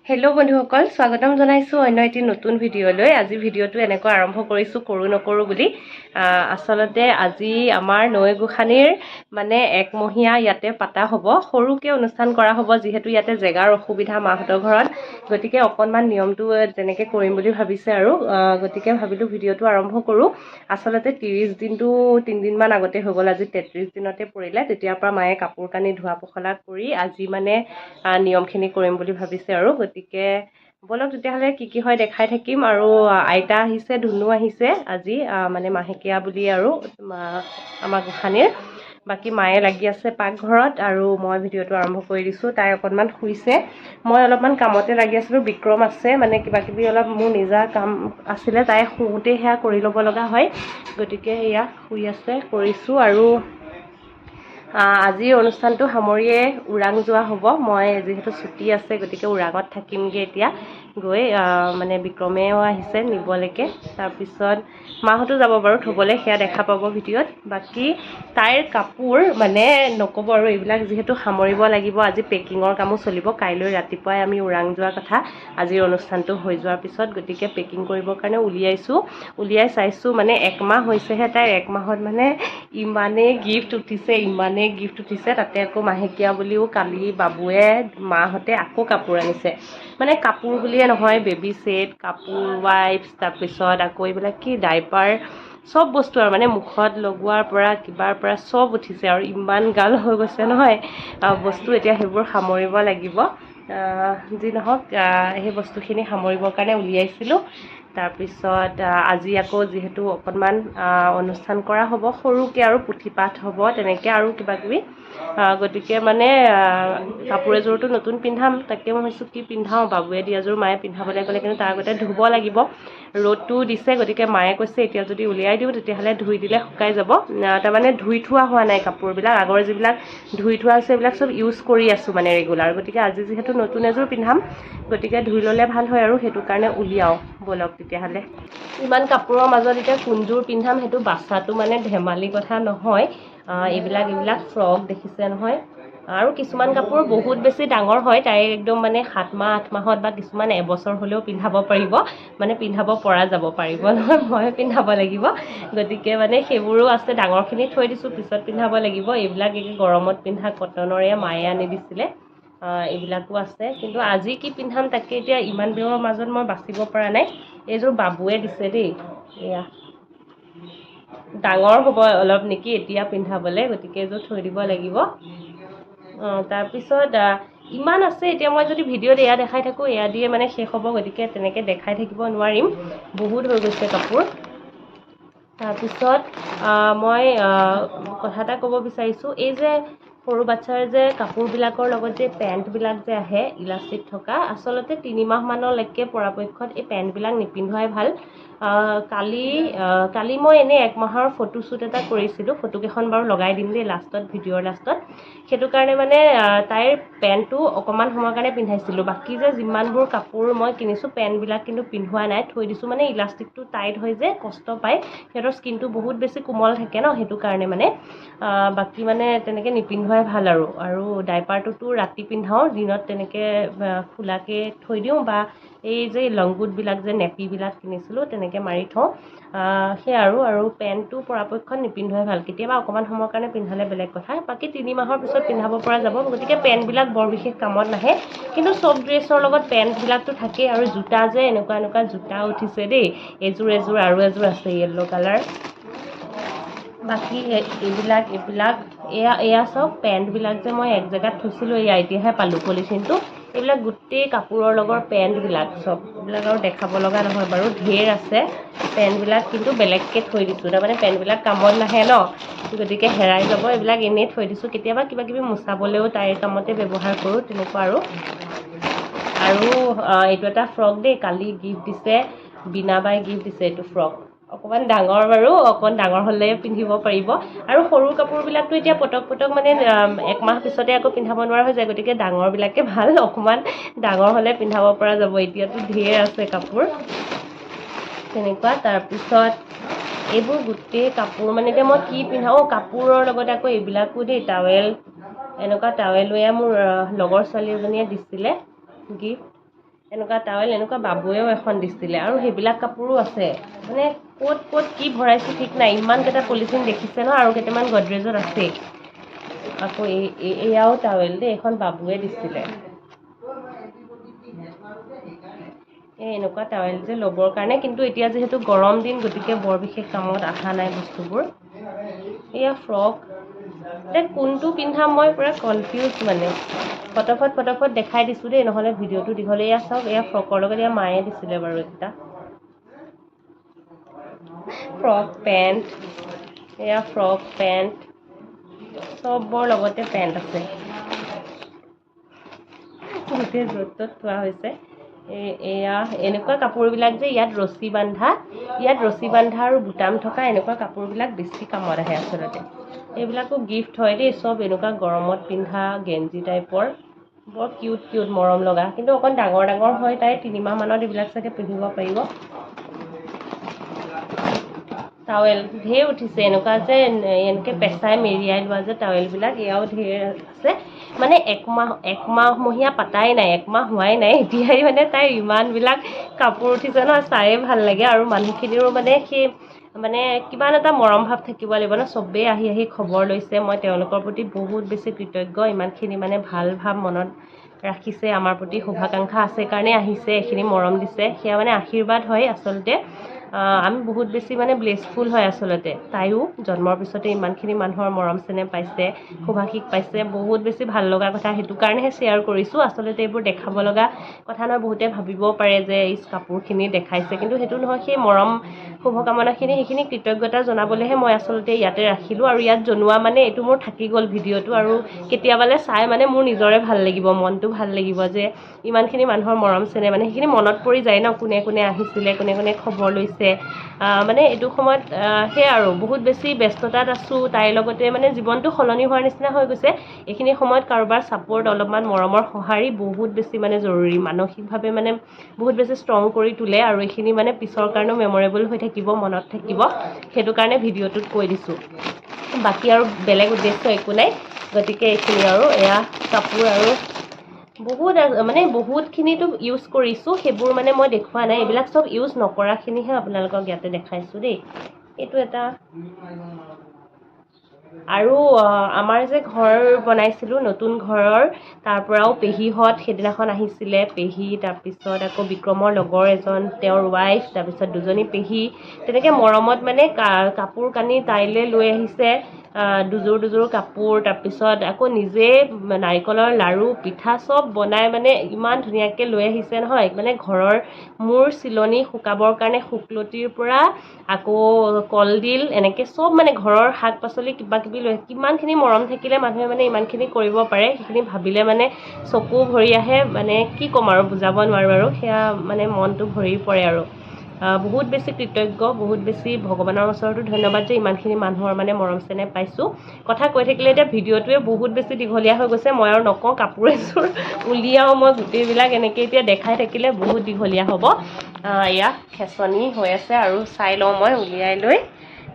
Hello' বন্ধুসকল, স্বাগতম জনাইছোঁ অন্য এটি নতুন ভিডিঅ'লৈ। আজি ভিডিঅ'টো এনেকৈ আৰম্ভ কৰিছোঁ কৰোঁ নকৰোঁ বুলি। আচলতে আজি আমাৰ নৈ গোসানীৰ মানে একমহীয়া ইয়াতে পাতা হ'ব, সৰুকৈ অনুষ্ঠান কৰা হ'ব, যিহেতু ইয়াতে জেগাৰ অসুবিধা মাহঁতৰ ঘৰত। গতিকে অকণমান নিয়মটো তেনেকৈ কৰিম বুলি ভাবিছে আৰু গতিকে ভাবিলোঁ ভিডিঅ'টো আৰম্ভ কৰোঁ। আচলতে 30 দিনটো 3 দিনমান আগতে হৈ গ'ল, আজি 33 দিনতে পৰিলে। তেতিয়াৰ পৰা মায়ে কাপোৰ কানি ধোৱা পখলা কৰি আজি মানে নিয়মখিনি কৰিম বুলি ভাবিছে আৰু গতিকে বলক তেতিয়াহ'লে কি হয় দেখাই থাকিম। আৰু আইতা আহিছে, ধুনু আহিছে আজি মানে মাহেকীয়া বুলি আৰু আমাৰ গোসানীৰ। বাকী মায়ে লাগি আছে পাকঘৰত আৰু মই ভিডিঅ'টো আৰম্ভ কৰি দিছোঁ। তাই অকণমান শুইছে, মই অলপমান কামতে লাগি আছিলোঁ। বিক্ৰম আছে, মানে কিবাকিবি অলপ মোৰ নিজা কাম আছিলে, তাই শুওঁতে সেয়া কৰি ল'ব লগা হয়। গতিকে সেয়া শুই আছে, কৰিছোঁ। আৰু আজিৰ অনুষ্ঠানটো সামৰিয়ে ওৰাং যোৱা হ'ব। মই যিহেতু ছুটি আছে গতিকে ওৰাঙত থাকিমগৈ এতিয়া গৈ। মানে বিক্ৰমেও আহিছে নিবলৈকে, তাৰপিছত মাহঁতো যাব বাৰু থ'বলৈ, সেয়া দেখা পাব ভিডিঅ'ত। বাকী তাইৰ কাপোৰ মানে নক'ব আৰু, এইবিলাক যিহেতু সামৰিব লাগিব। আজি পেকিঙৰ কামো চলিব, কাইলৈ ৰাতিপুৱাই আমি ওৰাং যোৱা কথা আজিৰ অনুষ্ঠানটো হৈ যোৱাৰ পিছত। গতিকে পেকিং কৰিবৰ কাৰণে উলিয়াই চাইছোঁ। মানে 1 মাহ হৈছেহে তাইৰ, 1 মাহত মানে ইমানেই গিফ্ট উঠিছে। তাতে আকৌ মাহেকীয়া বুলিও কালি বাবুৱে মাহঁতে আকৌ কাপোৰ আনিছে। মানে কাপোৰ বুলিয়ে নহয়, বেবী ছেট, কাপোৰ, ৱাইপছ, তাৰপিছত আকৌ এইবিলাক কি ডাইপাৰ, চব বস্তু আৰু মানে মুখত লগোৱাৰ পৰা কিবাৰ পৰা চব উঠিছে আৰু ইমান গাল হৈ গৈছে নহয় বস্তু। এতিয়া সেইবোৰ সামৰিব লাগিব। যি নহওক সেই বস্তুখিনি সামৰিবৰ কাৰণে উলিয়াইছিলোঁ। তাৰপিছত আজি আকৌ যিহেতু অকণমান অনুষ্ঠান কৰা হ'ব সৰুকৈ, আৰু পুথিপাঠ হ'ব তেনেকৈ আৰু কিবাকিবি। গতিকে মানে কাপোৰ এযোৰতো নতুন পিন্ধাম, তাকে মই ভাবিছোঁ কি পিন্ধাওঁ। বাবুৱে দিয়াযোৰ মায়ে পিন্ধাবলৈ ক'লে, কিন্তু তাৰ আগতে ধুব লাগিব। ৰ'দটো দিছে, গতিকে মায়ে কৈছে এতিয়া যদি উলিয়াই দিওঁ তেতিয়াহ'লে ধুই দিলে শুকাই যাব। তাৰমানে ধুই থোৱা হোৱা নাই কাপোৰবিলাক, আগৰ যিবিলাক ধুই থোৱা আছে সেইবিলাক চব ইউজ কৰি আছোঁ মানে ৰেগুলাৰ। গতিকে আজি যিহেতু নতুন এযোৰ পিন্ধাম গতিকে ধুই ল'লে ভাল হয় আৰু, সেইটো কাৰণে উলিয়াওঁ ব'লক তেতিয়াহ'লে। ইমান কাপোৰৰ মাজত এতিয়া কোনযোৰ পিন্ধাম সেইটো বাছাটো মানে ধেমালি কথা নহয়। এইবিলাক ফ্ৰক দেখিছে নহয়, আৰু কিছুমান কাপোৰ বহুত বেছি ডাঙৰ হয়, তাই একদম মানে 7 মাহ 8 মাহত বা কিছুমান এবছৰ হ'লেও পিন্ধাব পাৰিব, মানে পিন্ধাব পৰা যাব, পাৰিব নহয়, মই পিন্ধাব লাগিব। গতিকে মানে সেইবোৰো আছে, ডাঙৰখিনি থৈ দিছোঁ, পিছত পিন্ধাব লাগিব। এইবিলাক গৰমত পিন্ধা কটনৰে মায়ে আনি দিছিলে, এইবিলাকো আছে। কিন্তু আজি কি পিন্ধাম তাকে এতিয়া ইমানবোৰৰ মাজত মই বাচিব পৰা নাই। এইযোৰ বাবুৱে দিছে দেই, এয়া ডাঙৰ হ'ব অলপ নেকি এতিয়া পিন্ধাবলৈ, গতিকে এইযোৰ থৈ দিব লাগিব। তাৰপিছত ইমান আছে, এতিয়া মই যদি ভিডিঅ'ত এয়া দেখাই থাকোঁ এয়া দিয়ে মানে শেষ হ'ব, গতিকে তেনেকৈ দেখাই থাকিব নোৱাৰিম, বহুত হৈ গৈছে কাপোৰ। তাৰপিছত মই কথা এটা ক'ব বিচাৰিছোঁ, এই যে সৰু বাচ্ছাৰ যে কাপোৰবিলাকৰ লগত যে পেণ্টবিলাক যে আহে ইলাষ্টিক থকা, আচলতে 3 মাহমানলৈকে পৰাপক্ষত এই পেণ্টবিলাক নিপিন্ধোৱাই ভাল। কালি মই এনেই 1 মাহৰ ফটোশ্বুট এটা কৰিছিলোঁ, ফটোকেইখন বাৰু লগাই দিম দেই লাষ্টত, ভিডিঅ'ৰ লাষ্টত। সেইটো কাৰণে মানে তাইৰ পেণ্টটো অকণমান সময়ৰ কাৰণে পিন্ধাইছিলোঁ। বাকী যে যিমানবোৰ কাপোৰ মই কিনিছোঁ পেণ্টবিলাক কিন্তু পিন্ধোৱা নাই, থৈ দিছোঁ। মানে ইলাষ্টিকটো টাইট হয় যে, কষ্ট পায়, সিহঁতৰ স্কিনটো বহুত বেছি কোমল থাকে ন, সেইটো কাৰণে মানে বাকী মানে তেনেকৈ নিপিন্ধোৱাই ভাল আৰু ডাইপাৰটোতো ৰাতি পিন্ধাওঁ, দিনত তেনেকৈ খোলাকৈ থৈ দিওঁ, বা এই যে লংগুটবিলাক যে নেপিবিলাক কিনিছিলোঁ তেনেকৈ মাৰি থওঁ। সেয়া আৰু পেণ্টটো পৰাপক্ষত নিপিন্ধোৱাই ভাল। কেতিয়াবা অকণমান সময়ৰ কাৰণে পিন্ধালে বেলেগ কথা, বাকী 3 মাহৰ পিছত পিন্ধাব পৰা যাব। গতিকে পেণ্টবিলাক বৰ বিশেষ কামত নাহে, কিন্তু চব ড্ৰেছৰ লগত পেণ্টবিলাকতো থাকেই। আৰু জোতা যে এনেকুৱা জোতা উঠিছে দেই, এযোৰ আৰু এযোৰ আছে য়েল্ল' কালাৰ। বাকী এইবিলাক এয়া চব পেণ্টবিলাক যে মই এক জেগাত থৈছিলোঁ, এতিয়াহে পালোঁ পলিথিনটো। এইবিলাক গোটেই কাপোৰৰ লগৰ পেণ্টবিলাক চব, এইবিলাক আৰু দেখাব লগা নহয় বাৰু, ঢেৰ আছে পেণ্টবিলাক, কিন্তু বেলেগকৈ থৈ দিছোঁ। তাৰমানে পেণ্টবিলাক কামত নাহে ন, গতিকে হেৰাই যাব, এইবিলাক এনেই থৈ দিছোঁ। কেতিয়াবা কিবাকিবি মোচাবলৈও তাইৰ কামতে ব্যৱহাৰ কৰোঁ, তেনেকুৱা আৰু এইটো এটা ফ্ৰক দেই, কালি গিফ্ট দিছে, বীণাবাই গিফ্ট দিছে এইটো ফ্ৰক। অকণমান ডাঙৰ বাৰু, অকণমান ডাঙৰ হ'লে পিন্ধিব পাৰিব। আৰু সৰু কাপোৰবিলাকতো এতিয়া পটক মানে 1 মাহ পিছতে আকৌ পিন্ধাব নোৱাৰা হৈ যায়, গতিকে ডাঙৰবিলাকে ভাল, অকণমান ডাঙৰ হ'লে পিন্ধাব পৰা যাব। এতিয়াতো ঢেৰ আছে কাপোৰ তেনেকুৱা। তাৰপিছত এইবোৰ গোটেই কাপোৰ মানে এতিয়া মই কি পিন্ধাওঁ, কাপোৰৰ লগত আকৌ এইবিলাকো দেই, এনেকুৱা টাৱেল মোৰ লগৰ ছোৱালী এজনীয়ে দিছিলে গিফ্ট। এনেকুৱা টাৱেল এনেকুৱা বাবুৱেও এখন দিছিলে আৰু সেইবিলাক কাপোৰো আছে মানে ক'ত ক'ত কি ভৰাইছে ঠিক নাই ইমানকেইটা পলিথিন দেখিছে ন আৰু কেইটামান গডৰেজত আছে আকৌ এয়াও টাৱেল দেই এখন বাবুৱে দিছিলে এনেকুৱা টাৱেল যে ল'বৰ কাৰণে কিন্তু এতিয়া যিহেতু গৰম দিন গতিকে বৰ বিশেষ কামত অহা নাই বস্তুবোৰ এয়া ফ্ৰক এতিয়া কোনটো পিন্ধাম মই পুৰা কনফিউজ মানে ফটাফট দেখাই দিছোঁ দেই নহ'লে ভিডিঅ'টো দীঘলে এয়া চাওক এয়া ফ্ৰকৰ লগত এয়া মায়ে দিছিলে বাৰু এটা ফ্ৰক পেণ্ট এয়া ফ্ৰক পেণ্ট চবৰ লগতে পেণ্ট আছে গোটেই য'ত ত'ত থোৱা হৈছে এয়া এনেকুৱা কাপোৰবিলাক যে ইয়াত ৰছী বান্ধা আৰু বুটাম থকা এনেকুৱা কাপোৰবিলাক বেছি কামত আহে আচলতে এইবিলাকো গিফ্ট হয় দেই চব এনেকুৱা গৰমত পিন্ধা গেঞ্জি টাইপৰ বৰ কিউট মৰম লগা কিন্তু অকণ ডাঙৰ হয় তাই 3 মাহ মানত এইবিলাক চাগে পিন্ধিব পাৰিব টাৱেল ঢেৰ উঠিছে এনেকুৱা যে এনেকৈ পেচাই মেৰিয়াই লোৱা যে টাৱেলবিলাক এয়াও ঢেৰ আছে মানে একমাহমহীয়া পাতাই নাই একমাহ হোৱাই নাই এতিয়াই মানে তাইৰ ইমানবিলাক কাপোৰ উঠিছে ন চায়ে ভাল লাগে আৰু মানুহখিনিৰো মানে সেই মানে কিমান এটা মৰম ভাৱ থাকিব লাগিব ন চবেই আহি খবৰ লৈছে মই তেওঁলোকৰ প্ৰতি বহুত বেছি কৃতজ্ঞ ইমানখিনি মানে ভাল ভাৱ মনত ৰাখিছে আমাৰ প্ৰতি শুভাকাংক্ষা আছে কাৰণে আহিছে এইখিনি মৰম দিছে সেয়া মানে আশীৰ্বাদ হয় আচলতে আমি বহুত বেছি মানে ব্লেছফুল হয় আচলতে তাইও জন্মৰ পিছতে ইমানখিনি মানুহৰ মৰম চেনেহ পাইছে শুভাশীষ পাইছে বহুত বেছি ভাল লগা কথা সেইটো কাৰণেহে শ্বেয়াৰ কৰিছোঁ আচলতে এইবোৰ দেখাব লগা কথা নহয় বহুতে ভাবিবও পাৰে যে এই কাপোৰখিনি দেখাইছে কিন্তু সেইটো নহয় সেই মৰম শুভকামনাখিনি সেইখিনি কৃতজ্ঞতা জনাবলৈহে মই আচলতে ইয়াতে ৰাখিলোঁ আৰু ইয়াত জনোৱা মানে এইটো মোৰ থাকি গ'ল ভিডিঅ'টো আৰু কেতিয়াবালে চাই মানে মোৰ নিজৰে ভাল লাগিব মনটো ভাল লাগিব যে ইমানখিনি মানুহৰ মৰম চেনেহ মানে সেইখিনি মনত পৰি যায় ন কোনে আহিছিলে কোনে খবৰ লৈছে মানে এইটো সময়ত সেয়া আৰু বহুত বেছি ব্যস্ততাত আছোঁ তাইৰ লগতে মানে জীৱনটো সলনি হোৱাৰ নিচিনা হৈ গৈছে এইখিনি সময়ত কাৰোবাৰ ছাপোৰ্ট অলপমান মৰমৰ সঁহাৰি বহুত বেছি মানে জৰুৰী মানসিকভাৱে মানে বহুত বেছি ষ্ট্ৰং কৰি তোলে আৰু এইখিনি মানে পিছৰ কাৰণেও মেমৰেবল হৈ থাকিব মনত থাকিব সেইটো কাৰণে ভিডিঅ'টোত কৈ দিছোঁ বাকী আৰু বেলেগ উদ্দেশ্য একো নাই গতিকে এইখিনি আৰু এয়া কাপোৰ আৰু বহুতখিনিতো ইউজ কৰিছোঁ সেইবোৰ মানে মই দেখুওৱা নাই এইবিলাক চব ইউজ নকৰাখিনিহে আপোনালোকক ইয়াতে দেখাইছোঁ দেই এইটো এটা আৰু আমাৰ যে ঘৰ বনাইছিলোঁ নতুন ঘৰৰ তাৰ পৰাও পেহীহঁত সেইদিনাখন আহিছিলে পেহী তাৰপিছত আকৌ বিক্ৰমৰ লগৰ এজন তেওঁৰ ৱাইফ তাৰপিছত 2জনী পেহী তেনেকৈ মৰমত মানে কাপোৰ কানি তাইলৈ লৈ আহিছে দুযোৰ কাপোৰ তাৰপিছত আকৌ নিজে নাৰিকলৰ লাড়ু পিঠা চব বনাই মানে ইমান ধুনীয়াকৈ লৈ আহিছে নহয় মানে ঘৰৰ মূৰ চিলনি শুকাবৰ কাৰণে শুকলতিৰ পৰা আকৌ কলডিল এনেকৈ চব মানে ঘৰৰ শাক পাচলি কিবাকিবি লৈ কিমানখিনি মৰম থাকিলে মানুহে মানে ইমানখিনি কৰিব পাৰে সেইখিনি ভাবিলে মানে চকু ভৰি আহে মানে কি ক'ম আৰু বুজাব নোৱাৰোঁ আৰু সেয়া মানে মনটো ভৰি পৰে আৰু বহুত বেছি কৃতজ্ঞ বহুত বেছি ভগৱানৰ ওচৰতো ধন্যবাদ যে ইমানখিনি মানুহৰ মানে মৰম চেনেহ পাইছোঁ কথা কৈ থাকিলে এতিয়া ভিডিঅ'টোৱে বহুত বেছি দীঘলীয়া হৈ গৈছে মই আৰু নকওঁ কাপোৰ এযোৰ উলিয়াওঁ মই গোটেইবিলাক এনেকৈ এতিয়া দেখাই থাকিলে বহুত দীঘলীয়া হ'ব এয়া খেচনি হৈ আছে আৰু চাই লওঁ মই উলিয়াই লৈ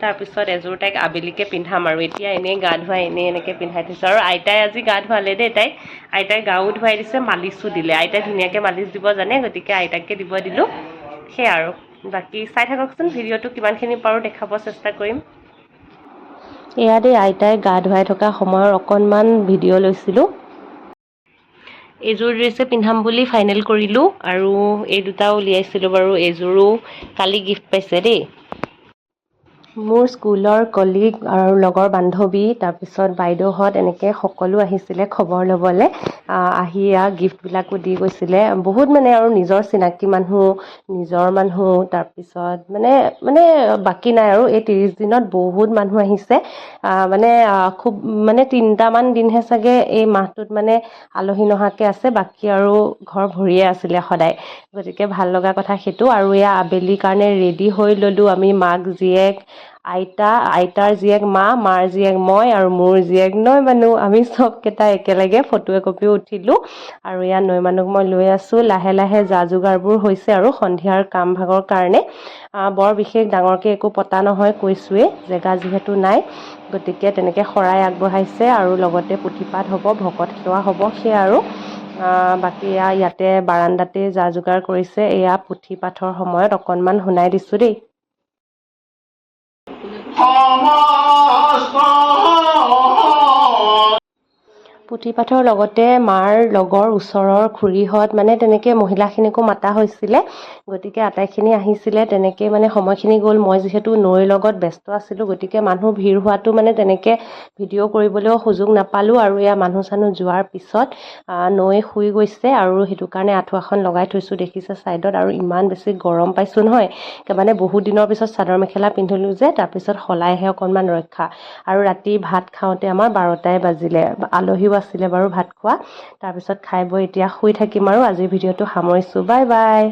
তাৰপিছত এযোৰ তাইক আবেলিকে পিন্ধাম আৰু এতিয়া এনেই গা ধুৱাই এনেকৈ পিন্ধাই থৈছোঁ আৰু আইতাই আজি গা ধুৱালে দেই আইতাই গাও ধুৱাই দিছে মালিচো দিলে আইতাই ধুনীয়াকৈ মালিচ দিব জানে গতিকে আইতাকে দিব দিলোঁ সেয়া আৰু বাকী চাই থাককচোন ভিডিঅ'টো কিমানখিনি পাৰোঁ দেখাব চেষ্টা কৰিম এয়া দেই আইতাই গা ধুৱাই থকা সময়ৰ অকণমান ভিডিঅ' লৈছিলোঁ এইযোৰ ড্ৰেছে পিন্ধাম বুলি ফাইনেল কৰিলোঁ আৰু এই দুটাও উলিয়াইছিলোঁ বাৰু এইযোৰো কালি গিফ্ট পাইছে দেই মোৰ স্কুলৰ কলিগ আৰু লগৰ বান্ধৱী তাৰপিছত বাইদেউহঁত এনেকৈ সকলো আহিছিলে খবৰ ল'বলৈ আহি গিফ্টবিলাকো দি গৈছিলে বহুত মানে আৰু নিজৰ চিনাকি নিজৰ মানুহ তাৰপিছত মানে বাকী নাই আৰু এই 30 দিনত বহুত মানুহ আহিছে মানে খুব মানে 3টামান দিনহে চাগে এই মাহটোত মানে আলহী নহাকৈ আছে বাকী আৰু ঘৰ ভৰিয়ে আছিলে সদায় গতিকে ভাল লগা কথা সেইটো আৰু এয়া আবেলিৰ কাৰণে ৰেডি হৈ ল'লোঁ আমি মাক জীয়েক আইতাৰ জীয়েক মাৰ জীয়েক মই আৰু মোৰ জীয়েক নৈমানু আমি চবকেইটা একেলগে ফটো একপিও উঠিলোঁ আৰু এয়া নৈমানুক মই লৈ আছোঁ লাহে লাহে যা যোগাৰবোৰ হৈছে আৰু সন্ধিয়াৰ কাম ভাগৰ কাৰণে বৰ বিশেষ ডাঙৰকৈ একো পতা নহয় কৈছোঁৱেই জেগা যিহেতু নাই গতিকে তেনেকৈ শৰাই আগবঢ়াইছে আৰু লগতে পুথিপাঠ হ'ব ভকত সেৱা হ'ব সেয়া আৰু বাকী ইয়াতে বাৰাণ্ডাতে যা যোগাৰ কৰিছে। এয়া পুথি পাঠৰ সময়ত অকণমান শুনাই দিছোঁ দেই। পুথি পাঠৰ লগতে মাৰ লগৰ ওচৰৰ খুৰীহঁত মানে তেনেকৈ মহিলাখিনিকো মাতা হৈছিলে, গতিকে আটাইখিনি আহিছিলে। তেনেকৈ মানে সময়খিনি গ'ল। মই যিহেতু নৈৰ লগত ব্যস্ত আছিলোঁ, গতিকে মানুহ ভিৰ হোৱাটো মানে তেনেকৈ ভিডিঅ' কৰিবলৈও সুযোগ নাপালোঁ। আৰু এয়া মানুহ চানুহ যোৱাৰ পিছত নৈ শুই গৈছে, আৰু সেইটো কাৰণে আঁঠুৱাখন লগাই থৈছোঁ দেখিছে ছাইডত। আৰু ইমান বেছি গৰম পাইছোঁ নহয়, মানে বহুত দিনৰ পিছত চাদৰ মেখেলা পিন্ধিলোঁ যে, তাৰপিছত সলাইহে অকণমান ৰক্ষা। আৰু ৰাতি ভাত খাওঁতে আমাৰ 12টাই বাজিলে। আলহীও আছিলে বাৰু ভাত খোৱা। তাৰপিছত খাই বৈ এতিয়া শুই থাকিম আৰু আজিৰ ভিডিঅ'টো সামৰিছোঁ। Bye bye.